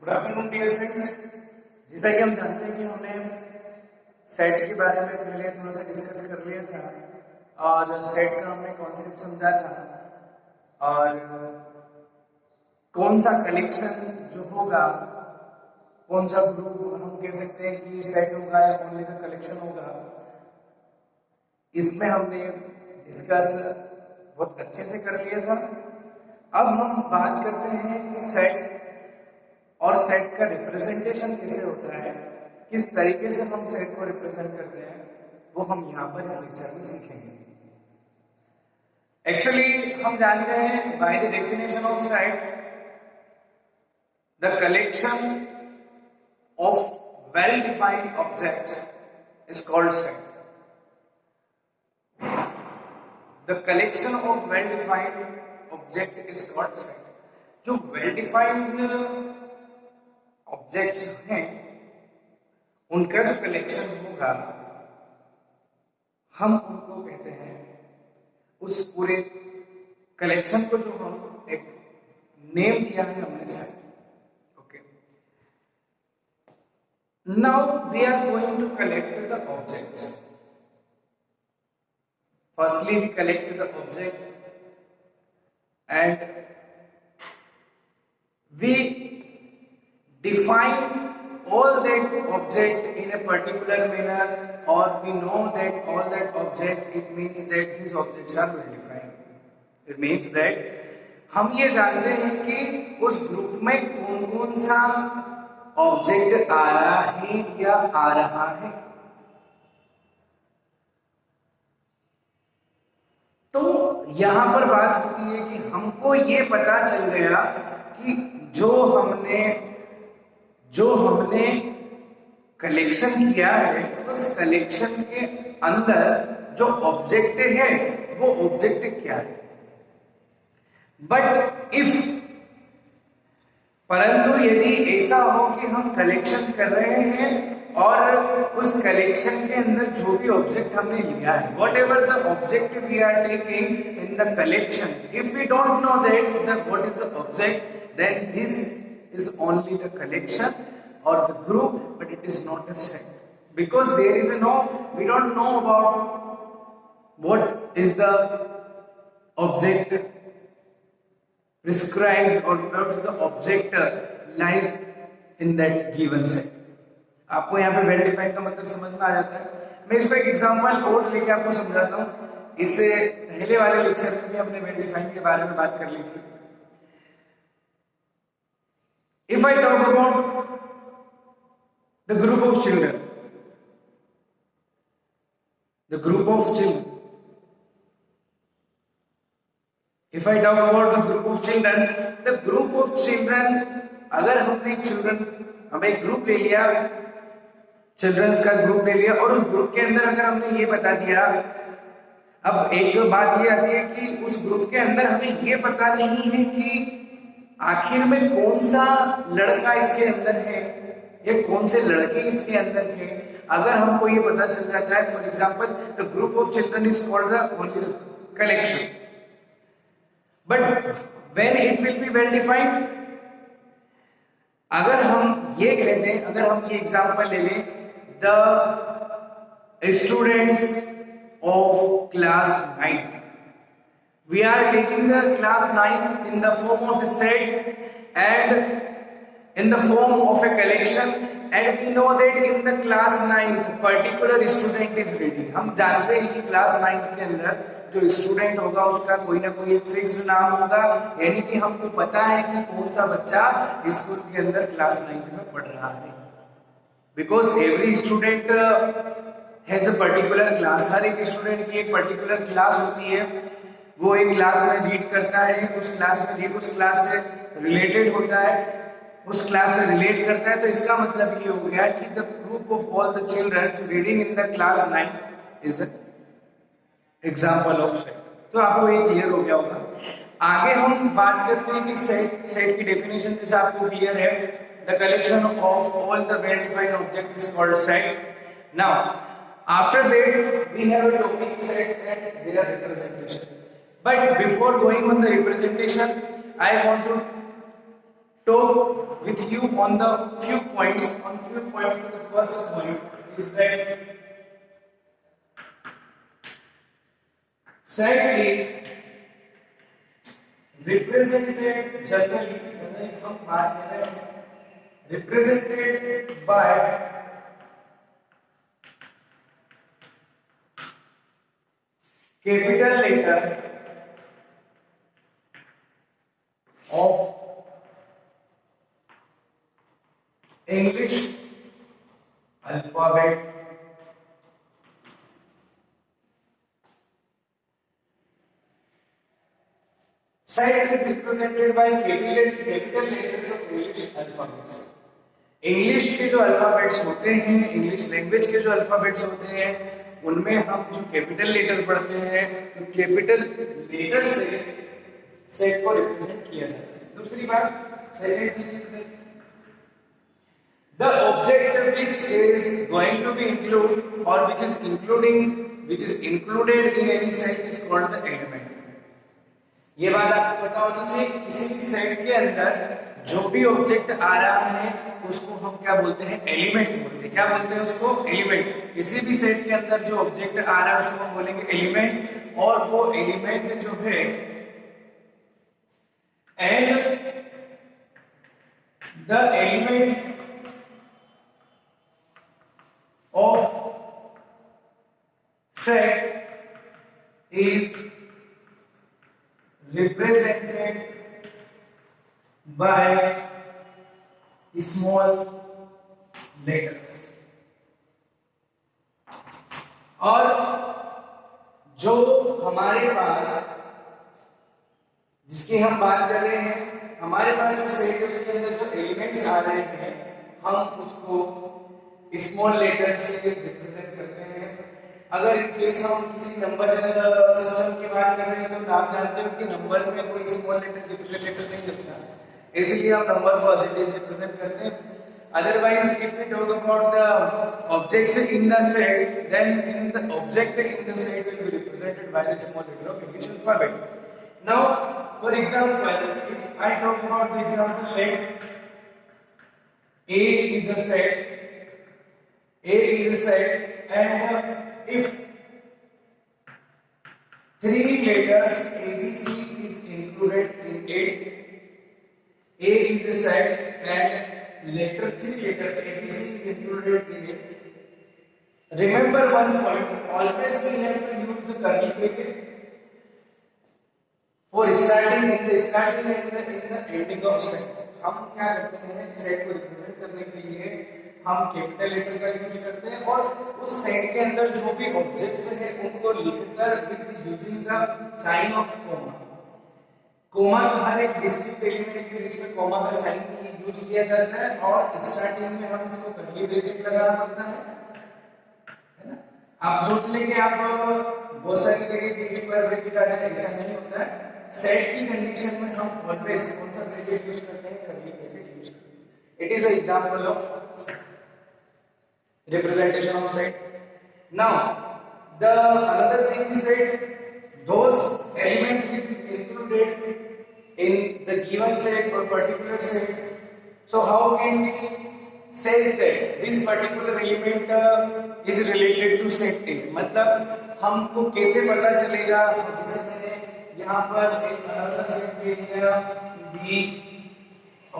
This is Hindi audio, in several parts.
Good afternoon dear friends. जैसा कि हम जानते हैं कि हमने सेट के बारे में पहले थोड़ा सा डिस्कस कर लिया था और सेट का हमने कॉन्सेप्ट समझा था और कौन सा कलेक्शन जो होगा, कौन सा ग्रुप हम कह सकते हैं कि सेट होगा या ओनली द कलेक्शन होगा, इसमें हमने डिस्कस बहुत अच्छे से कर लिया था। अब हम बात करते हैं सेट और सेट का रिप्रेजेंटेशन कैसे होता है, किस तरीके से हम सेट को रिप्रेजेंट करते हैं, वो हम यहाँ पर इस लेक्चर में सीखेंगे। एक्चुअली हम जानते हैं by the definition of set the collection of well defined objects is called set. The collection of well defined object is called set. जो वेल डिफाइंड ऑब्जेक्ट्स हैं उनका जो कलेक्शन होगा हम उनको कहते हैं, उस पूरे कलेक्शन को जो हम एक नेम दिया है हमने set. Okay, now we are going to collect the objects. Firstly we collect the object and we define all that object in a particular manner, or we know that all that object, it means that these objects are well defined. It means that हम ये जानते हैं कि उस ग्रुप में कौन कौन सा ऑब्जेक्ट आया है या आ रहा है। तो यहां पर बात होती है कि हमको ये पता चल गया कि जो हमने कलेक्शन किया है उस कलेक्शन के अंदर जो ऑब्जेक्ट है वो ऑब्जेक्ट क्या है। बट परंतु यदि ऐसा हो कि हम कलेक्शन कर रहे हैं और उस कलेक्शन के अंदर जो भी ऑब्जेक्ट हमने लिया है, whatever the object we are taking in the collection, if we don't know that what is the object, then this is only the collection और the group, but it is not a set, because there is we don't know about what is the object prescribed or what is the object lies in that given set। आपको यहाँ पे वेल डिफाइंड का मतलब समझ में आ जाता है। मैं इसको एक एग्जांपल और लेके आपको समझाता हूँ। इससे पहले वाले लेक्चर में भी हमने वेल डिफाइंड के बारे में बात कर ली थी। If I talk about the group of children, the group of children, If I talk about the group of children, the group of children, अगर हमने हमें एक ग्रुप ले लिया, चिल्ड्रंस का ग्रुप ले लिया और उस ग्रुप के अंदर अगर हमने ये बता दिया, अब एक बात ये आती है कि उस ग्रुप के अंदर हमें ये पता नहीं है कि आखिर में कौन सा लड़का इसके अंदर है या कौन से लड़के इसके अंदर है। अगर हमको ये पता चल जाता है, for example the group of children is called the only collection, but when it will be well defined, अगर हम ये कह दें, अगर हम ये एग्जांपल ले लें, the students of class 9th, we are taking the class 9th in the form of a set and in the form of a collection, and we know that in the class 9th particular student is reading। हम जानते हैं कि class 9th के अंदर जो स्टूडेंट होगा उसका कोई ना कोई एक फिक्स नाम होगा, यानी कि हमको पता है कि कौन सा बच्चा स्कूल के अंदर क्लास 9th में पढ़ रहा है, because every student has a particular class. हर एक स्टूडेंट की एक पर्टिकुलर क्लास होती है, वो एक क्लास में रीड करता है, उस क्लास से रिलेटेड होता है, उस क्लास से रिलेट करता है। तो इसका मतलब ये हो गया कि the group of all the childrens reading in the class 9th is example of set. तो आपको ये क्लियर हो गया होगा। आगे हम बात करते हैं कि सेट की डेफिनेशन जैसे आपको क्लियर है, the collection of all the well defined object is called set. Now after that we have a topic sets and their representation, but before going on the representation I want to talk with you on the few points. On few points, the first point is that set is represented generally हम बात कर रहे हैं represented by capital letter of English alphabet set is represented by capital letters of English alphabets. English के जो अल्फाबेट्स होते हैं, इंग्लिश लैंग्वेज के जो अल्फाबेट्स होते हैं, उनमें हम जो कैपिटल लेटर पढ़ते हैं तो कैपिटल लेटर से सेट को रिप्रेजेंट किया जाता है. दूसरी बात, second thing is that the object which is going to be included or which is included in any set is called the element. ये बात आपको पता होनी चाहिए. किसी भी सेट के अंदर जो भी ऑब्जेक्ट आ रहा है उसको हम क्या बोलते हैं? एलिमेंट बोलते हैं. क्या बोलते हैं उसको? एलिमेंट. किसी भी सेट के अंदर जो ऑब्जेक्ट आ रहा है उसको हम बोलेंगे एलिमेंट. और वो एलिमेंट जो है and the element of set is represented by small letters. और जो हमारे पास जिसकी हम बात कर रहे हैं, हमारे पास जो सेट है उसके अंदर जो एलिमेंट्स आ रहे हैं हम उसको स्मॉल लेटर से रिप्रेजेंट करते हैं. अगर इन केस हम किसी नंबर सिस्टम की बात कर रहे हैं तो आप जानते हो कि नंबर में कोई स्मॉल लेटर कैपिटल लेटर नहीं चलता, इसलिए हम नंबर को एज इट इज रिप्रेजेंट करते हैं. Otherwise if we talk about the objects in the set, then in the object in the set will be represented by the small letter of English alphabet. Now for example, if I talk about the example let A is a set, and if three letters ABC is included in it, A is a set and three letter ABC is included in it. Remember one point, always we have to use the curly bracket for starting in the ending of set. हम क्या करते हैं? सेट को रिप्रेजेंट करने के लिए हम कैपिटल लेटर का यूज करते हैं और उस सेट के अंदर जो भी ऑब्जेक्ट्स हैं उनको लिखकर with using the sign of comma. Comma हर एक डिस्क्रीट एलिमेंट के बीच में कोमा का साइन यूज किया जाता है और स्टार्टिंग में हम इसको कर्ली ब्रैकेट लगाना पड़ता है ना. आप सोच लेंगे आप बहुत सारी जगह स्क्वायर ब्रैकेट आ जाएगा, ऐसा नहीं होता है. सेट की कंडीशन में हम ऑलवेज कौन सा ब्रैकेट यूज करते हैं? कर्ली ब्रैकेट यूज करते हैं. It is a example of representation of set. Now the another thing is that those elements which is included in the given set or particular set, so how can we say that this particular element is related to set A? मतलब हमको कैसे पता चलेगा? जैसे मैंने यहाँ पर एक अलग सेट ले लिया B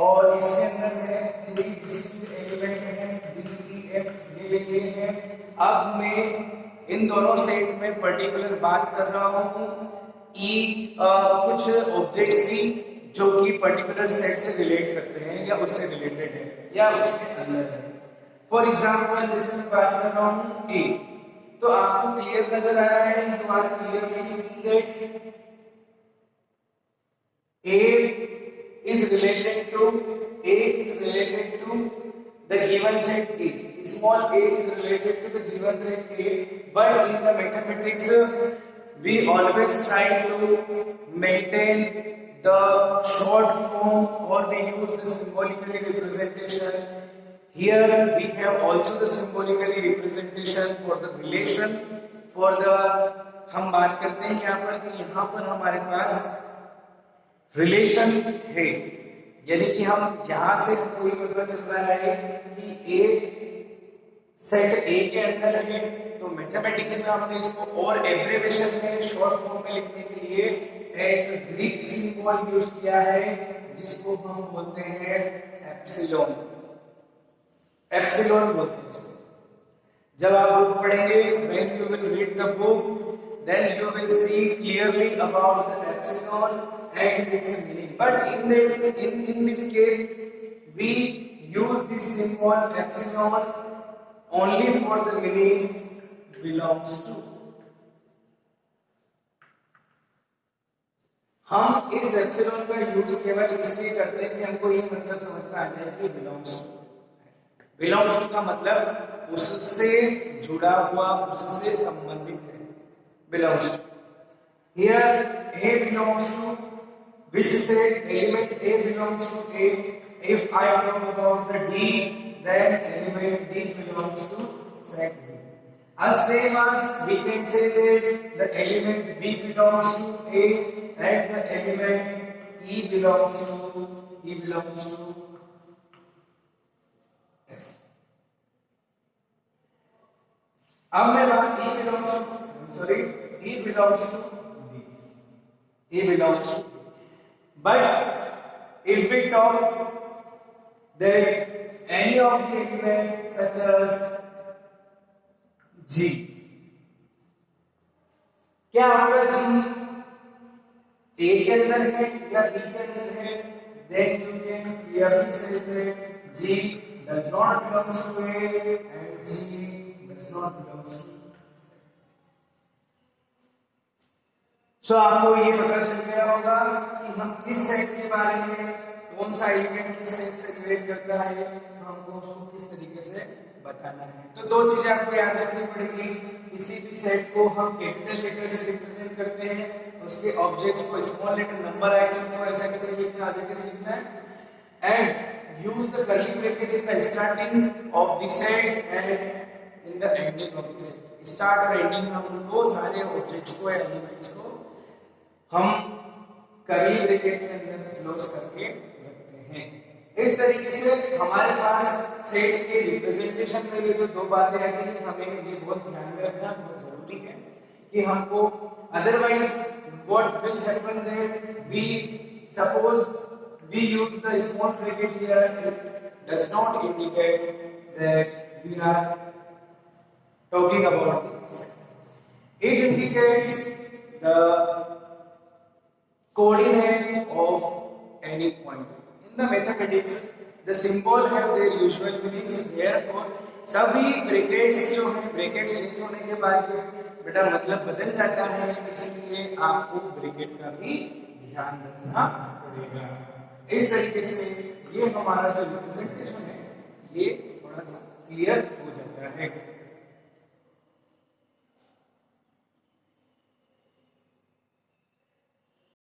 और इसके अंदर मैंने 3 डिस्टिंक्ट एलिमेंट हैं B, E, F ले लिए हैं. अब मैं इन दोनों सेट में पर्टिकुलर बात कर रहा हूँ कुछ ऑब्जेक्ट्स की जो कि पर्टिकुलर सेट से रिलेट करते हैं या उससे रिलेटेड है या उसके अंदर है. फॉर एग्जांपल जैसे मैं बात कर रहा हूँ A, तो आपको क्लियर नजर आ रहा है, you are clearly seeing that A is related to the given set A. Small a is related to the given set A, but in the mathematics we always try to maintain the short form or we use the symbolically representation. Here we have also the symbolically representation for the relation, for the हम बात करते हैं यहाँ पर कि यहाँ पर हमारे पास रिलेशन है. यानी कि हम यहाँ से हमको ये पता चल रहा है कि ए सेट ए के अंदर है। तो मैथमेटिक्स में हमने इसको और एब्रिविएशन में शॉर्ट फॉर्म में लिखने के लिए एक ग्रीक सिंबल यूज किया है जिसको हम बोलते हैं एप्सिलॉन। एप्सिलॉन बोलते हैं इसको। जब आप बुक पढ़ेंगे, when you will read the book, then you will see clearly about the epsilon and its meaning. But in this case, we use this symbol epsilon only for the meaning belongs to. हम इस एप्सिलॉन का यूज केवल इसलिए करते हैं कि हमको ये मतलब समझ में आ जाए कि बिलोंग्स टू। बिलोंग्स टू का मतलब उससे जुड़ा हुआ, उससे संबंधित है। Belongs to. Here A belongs to which set element A belongs to A. If I talk about the D, then element D belongs to set B. As same as we can say that the element B belongs to A and the element E belongs to F. अब मैं बात E belongs to B. E belongs to. But if we talk that any of the elements such as G, क्या आपका G A के अंदर है या B के अंदर है? Then you can clearly say that G does not belong to A and G does not belong to B. So आपको ये पता चल गया होगा कि हम किस सेट के बारे में, कौन सा एलिमेंट किस सेट से रिलेट करता है, हमको उसको किस तरीके से बताना है। तो दो चीजें आपको याद रखनी पड़ेगी। किसी भी सेट को हम कैपिटल लेटर से रिप्रेजेंट करते हैं, उसके ऑब्जेक्ट्स को स्मॉल लेटर नंबर आइटम को ऐसा कैसे लिखना है, आगे कैसे लिखना है, and use the curly bracket in the starting of the sets and in the ending of the set. Start और एंडिंग में हम उनको सारे ऑब्जेक्ट्स को या एलिमेंट्स को हम कर्ली ब्रैकेट के अंदर क्लोज करके रखते हैं। इस तरीके से हमारे पास सेट के रिप्रेजेंटेशन में ये जो दो बातें आती हैं, हमें ये बहुत ध्यान में रखना बहुत जरूरी है कि हमको, otherwise what will happen that we suppose we use the small bracket here, it does not indicate that we are talking about this. It indicates the coordinate of any point. In the mathematics, the symbol have their usual meanings. Therefore, सभी ब्रैकेट्स जो है, ब्रैकेट चेंज होने के बाद बेटा मतलब बदल जाता है, इसलिए आपको ब्रैकेट का भी ध्यान रखना पड़ेगा। इस तरीके से ये हमारा जो रिप्रेजेंटेशन है ये थोड़ा सा क्लियर हो जाता है।